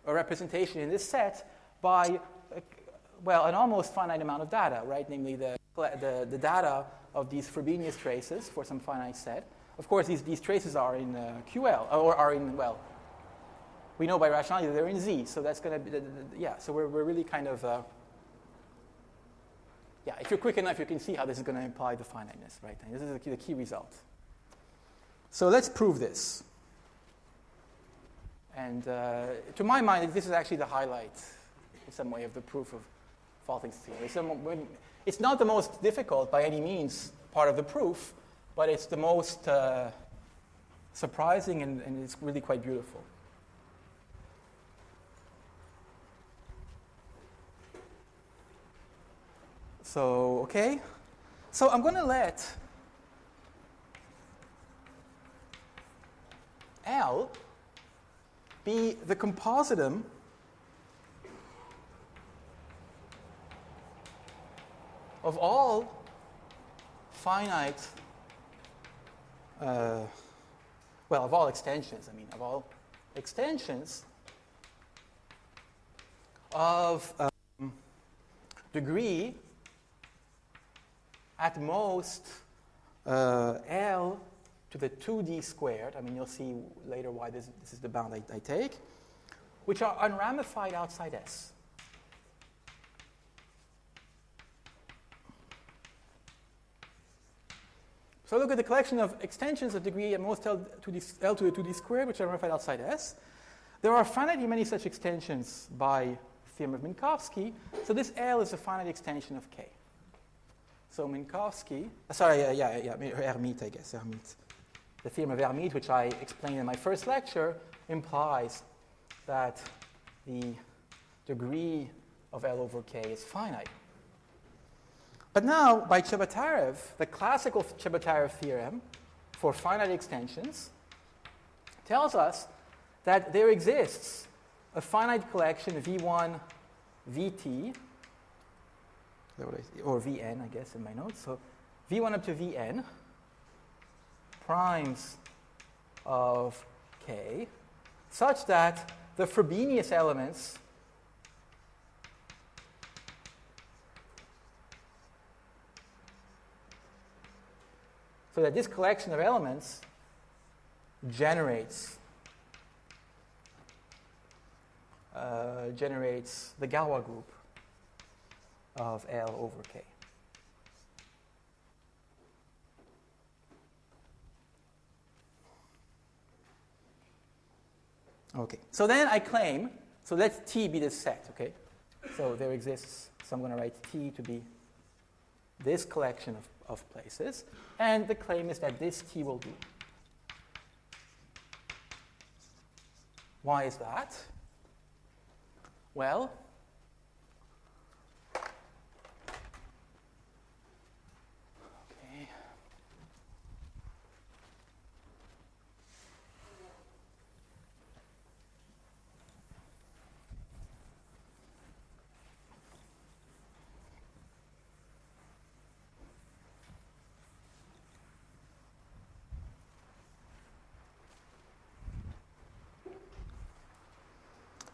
a representation in this set by, well, an almost finite amount of data, right? Namely the data of these Frobenius traces for some finite set. Of course, these traces are in QL, or are in, well, we know by rationality that they're in Z. So that's going to be, yeah, so we're really kind of, yeah, if you're quick enough, you can see how this is going to imply the finiteness, right? And this is the key result. So let's prove this. And to my mind, this is actually the highlight, in some way, of the proof of Faltings theory. It's not the most difficult, by any means, part of the proof, but it's the most surprising, and it's really quite beautiful. So, okay. So I'm going to let L be the compositum of all finite, well, of all extensions, of all extensions of degree at most L to the 2D squared. You'll see later why this is the bound I take, which are unramified outside S. So look at the collection of extensions of degree at most L to the 2D squared, which are ramified outside S. There are finitely many such extensions by theorem of Minkowski. So this L is a finite extension of K. So Minkowski, Hermite, I guess, Hermite. The theorem of Hermite, which I explained in my first lecture, implies that the degree of L over K is finite. But now, by Chebotarev, the classical Chebotarev theorem for finite extensions tells us that there exists a finite collection V1, Vt, or Vn, I guess, in my notes. So V1 up to Vn, primes of K, such that the Frobenius elements so that this collection of elements generates the Galois group of L over K. Okay, so then I claim, so let T be this set, okay? So there exists, so I'm going to write T to be this collection of places, and the claim is that this T will do. Why is that? Well, okay.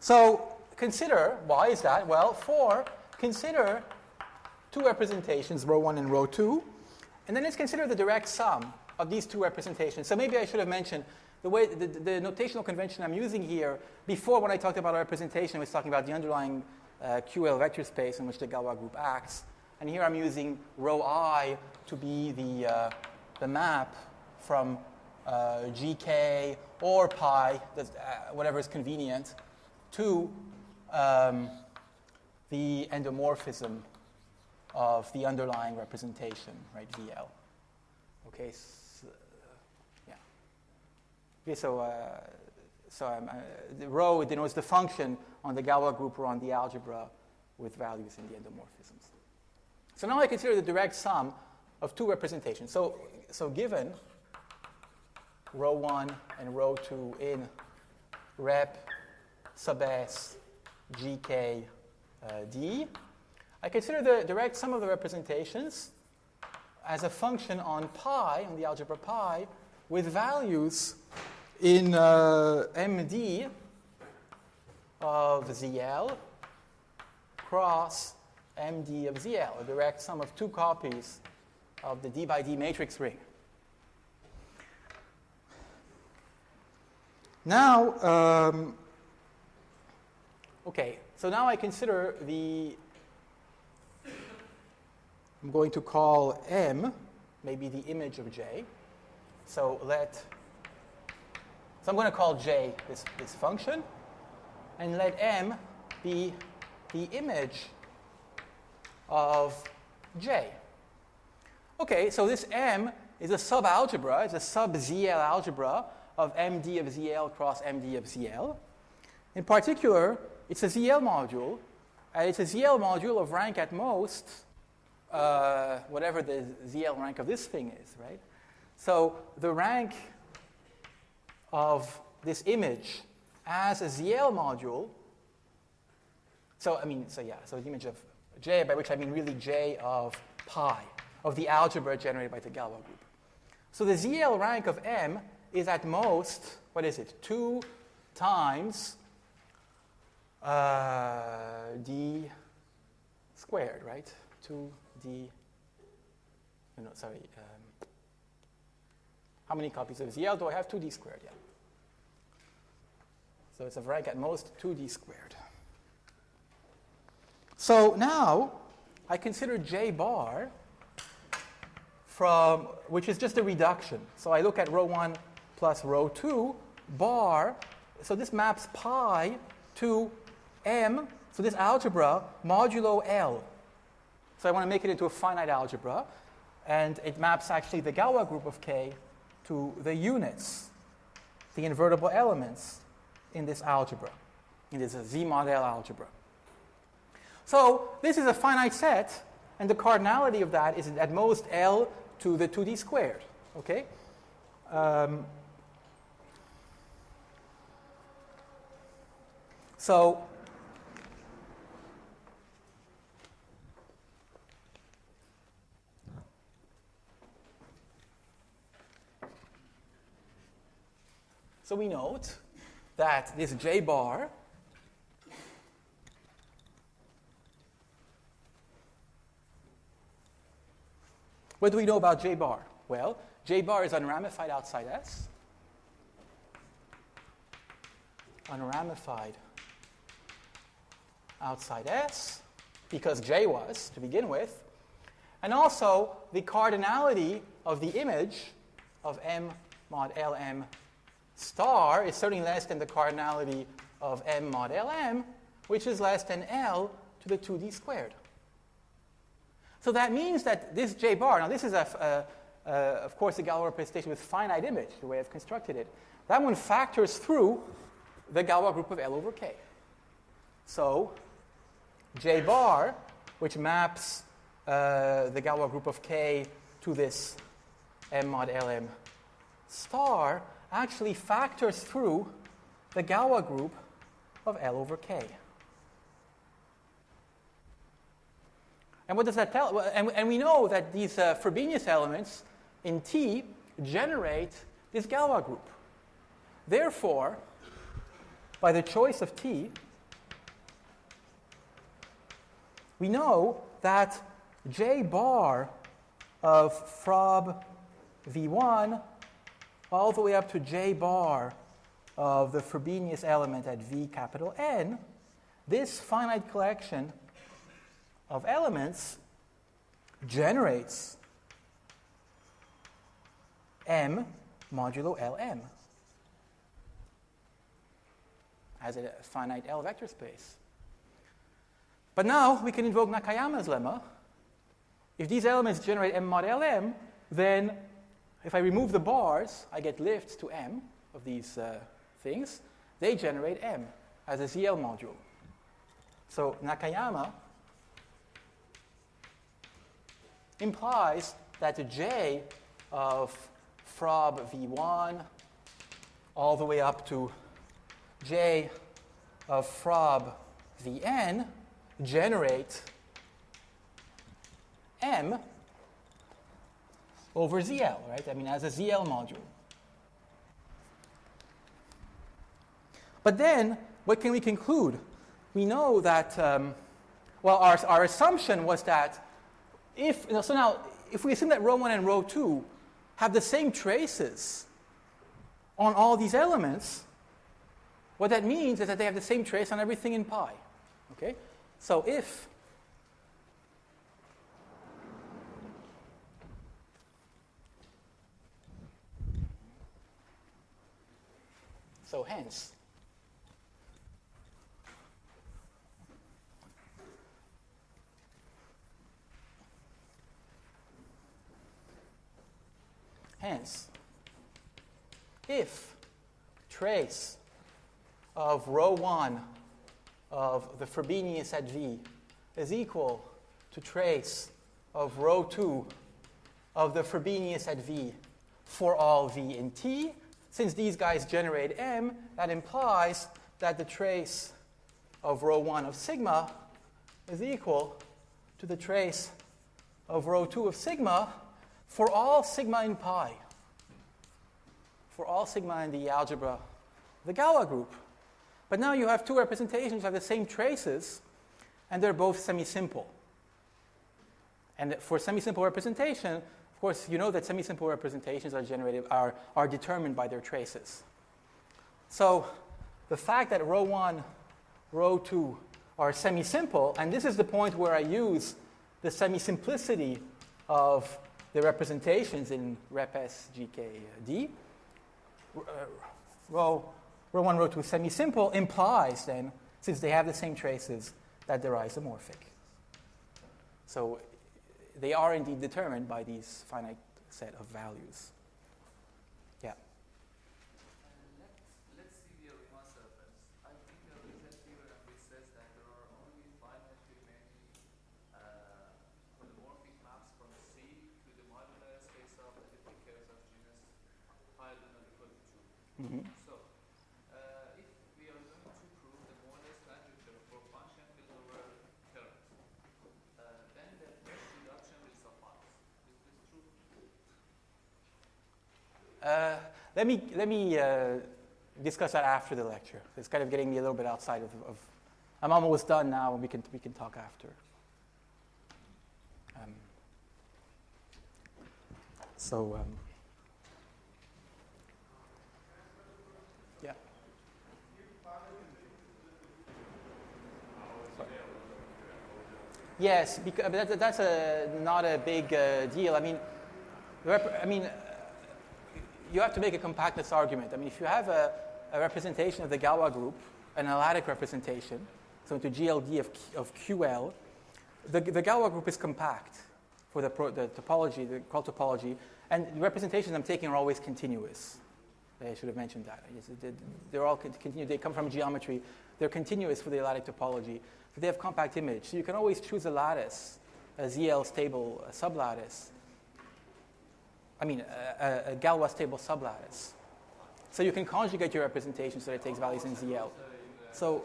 So consider, why is that? Well, consider two representations, rho 1 and rho 2, and then let's consider the direct sum of these two representations. So maybe I should have mentioned the way the notational convention I'm using here. Before, when I talked about a representation, I was talking about the underlying QL vector space in which the Galois group acts. And here I'm using rho I to be the map from GK or pi, whatever is convenient, to the endomorphism of the underlying representation, right, VL. Okay, so, yeah. Okay, so the rho denotes the function on the Galois group or on the algebra with values in the endomorphisms. So now I consider the direct sum of two representations. So given rho 1 and rho 2 in rep sub S GK D, I consider the direct sum of the representations as a function on pi, on the algebra pi, with values in MD of ZL cross MD of ZL, a direct sum of two copies of the D by D matrix ring. Now, Okay, so now I consider I'm going to call M maybe the image of J. So I'm going to call J this function, and let M be the image of J. Okay, so this M is a subalgebra, it's a sub-ZL algebra of MD of ZL cross MD of ZL. In particular, it's a ZL module, and it's a ZL module of rank at most, whatever the ZL rank of this thing is, right? So the rank of this image as a ZL module, so the image of J, by which I mean really J of pi, of the algebra generated by the Galois group. So the ZL rank of M is at most, what is it, 2 times d squared, right? 2d, how many copies of ZL do I have? 2d squared, yeah. So it's of rank at most 2d squared. So now I consider J bar which is just a reduction. So I look at rho 1 plus rho 2 bar. So this maps pi to M, so this algebra modulo L. So I want to make it into a finite algebra, and it maps actually the Galois group of K to the units, the invertible elements in this algebra, in this Z mod L algebra. So this is a finite set, and the cardinality of that is at most L to the 2d squared, okay? So we note that this J bar what do we know about J bar? Well, J bar is unramified outside S. Unramified outside S, because J was, to begin with. And also, the cardinality of the image of M mod LM star is certainly less than the cardinality of M mod LM, which is less than L to the 2d squared. So that means that this J bar, now this is, of course, a Galois representation with finite image, the way I've constructed it. That one factors through the Galois group of L over K. So J bar, which maps the Galois group of K to this M mod LM star, actually factors through the Galois group of L over K. And what does that tell? And we know that these Frobenius elements in T generate this Galois group. Therefore, by the choice of T, we know that J bar of Frob V1 all the way up to J bar of the Frobenius element at V capital N, this finite collection of elements generates M modulo LM as a finite L vector space. But now we can invoke Nakayama's lemma. If these elements generate M mod LM, then if I remove the bars, I get lifts to M of these things. They generate M as a ZL module. So Nakayama implies that the J of Frob V1 all the way up to J of Frob Vn generate M over ZL, right? I mean, as a ZL module. But then, what can we conclude? We know that, our assumption was that if we assume that rho 1 and rho 2 have the same traces on all these elements, What that means is that they have the same trace on everything in pi. Okay? So if hence if trace of rho 1 of the Frobenius at V is equal to trace of rho 2 of the Frobenius at V for all V in T, since these guys generate M, that implies that the trace of rho 1 of sigma is equal to the trace of rho 2 of sigma for all sigma in pi, for all sigma in the algebra, the Galois group. But now you have two representations that have the same traces, and they're both semi-simple. And for semi-simple representation, of course, you know that semi-simple representations are determined by their traces. So the fact that rho 1, rho 2 are semi-simple, and this is the point where I use the semi-simplicity of the representations in rep S, GK, D. Rho 1, rho 2 semi-simple implies then, since they have the same traces, that they're isomorphic. So they are indeed determined by these finite set of values. Yeah. Let's see the Riemann surface. I think there is a theorem which says that there are only finitely many holomorphic maps from C to the modular space of elliptic curves of genus higher than or equal to 2. Mm-hmm. So, if we are going to prove the modulus conjecture for function with over curves, then the first reduction will suffice. Is this true? Let me discuss that after the lecture. It's kind of getting me a little bit outside of I'm almost done now, and we can talk after. Yeah. Yes, because that's not a big deal. I mean, you have to make a compactness argument. I mean, if you have a representation of the Galois group, an analytic representation, so into GLD of QL, the Galois group is compact for the topology, the Kroll topology, and the representations I'm taking are always continuous. I should have mentioned that. They're all continuous. They come from geometry. They're continuous for the analytic topology. So they have compact image. So you can always choose a lattice, a ZL stable sublattice. I mean, a Galois stable sublattice. So you can conjugate your representation so that it takes values in ZL. So,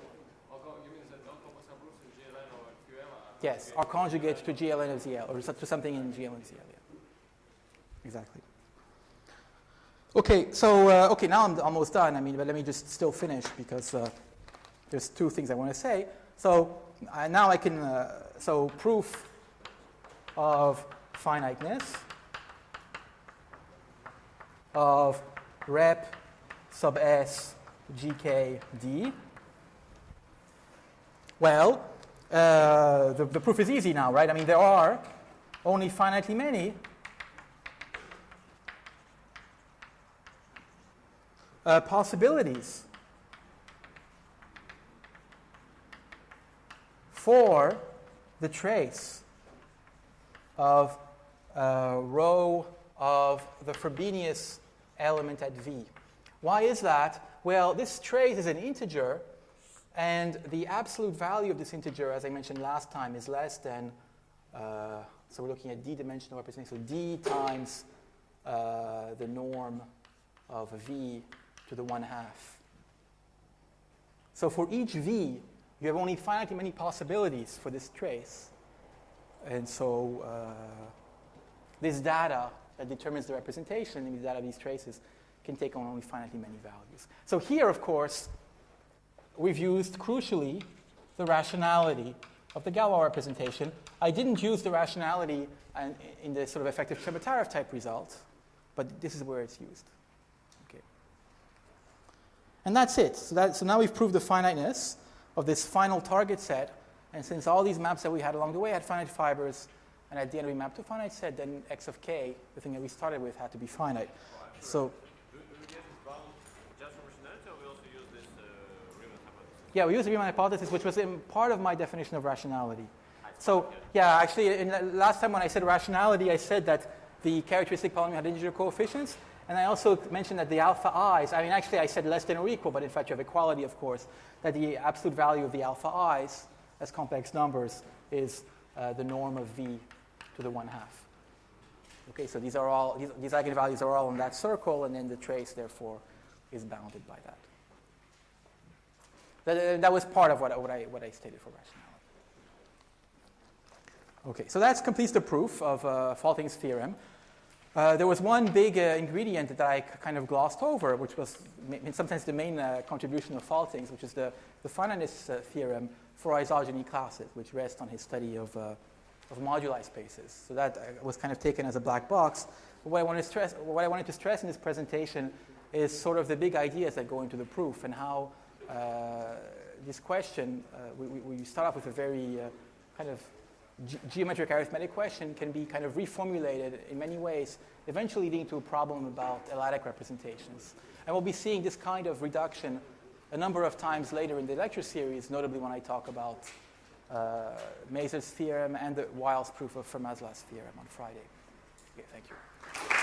yes, are conjugate to GLN of ZL, or to something in GLN ZL. Yeah. Exactly. Okay, so now I'm almost done. I mean, but let me just still finish because there's two things I want to say. So now I can so proof of finiteness of rep sub S GK D. Well, the proof is easy now, right? I mean, there are only finitely many possibilities for the trace of rho of the Frobenius element at V. Why is that? Well, this trace is an integer, and the absolute value of this integer, as I mentioned last time, is less than, so we're looking at d-dimensional representation, so d times the norm of V to the 1/2. So for each V, you have only finitely many possibilities for this trace. And so this data that determines the representation, these data of these traces, can take on only finitely many values. So here, of course, we've used, crucially, the rationality of the Galois representation. I didn't use the rationality in the sort of effective Chebotarev type result, but this is where it's used. Okay. And that's it. So now we've proved the finiteness of this final target set. And since all these maps that we had along the way had finite fibers, and at the end we mapped to a finite set, then x of k, the thing that we started with, had to be finite. So Do we get this bound just from rationality, or we also use this Riemann hypothesis? yeah, we used the Riemann hypothesis, which was in part of my definition of rationality. So yeah, actually, last time when I said rationality, I said that the characteristic polynomial had integer coefficients, and I also mentioned that the alpha i's, I mean, actually I said less than or equal, but in fact you have equality, of course, that the absolute value of the alpha i's as complex numbers is the norm of v to the 1/2. Okay, so these are all, these eigenvalues are all in that circle, and then the trace, therefore, is bounded by that. That was part of what I stated for rationality. Okay, so that completes the proof of Faltings' theorem. There was one big ingredient that I kind of glossed over, which was in some sense the main contribution of Faltings, which is the finiteness theorem for isogeny classes, which rests on his study of moduli spaces. So that was kind of taken as a black box. But what I wanted to stress in this presentation is sort of the big ideas that go into the proof and how this question, we start off with a very kind of geometric arithmetic question, can be kind of reformulated in many ways, eventually leading to a problem about elliptic representations. And we'll be seeing this kind of reduction a number of times later in the lecture series, notably when I talk about Mazur's theorem and the Wiles proof of Fermat's last theorem on Friday. Okay, thank you.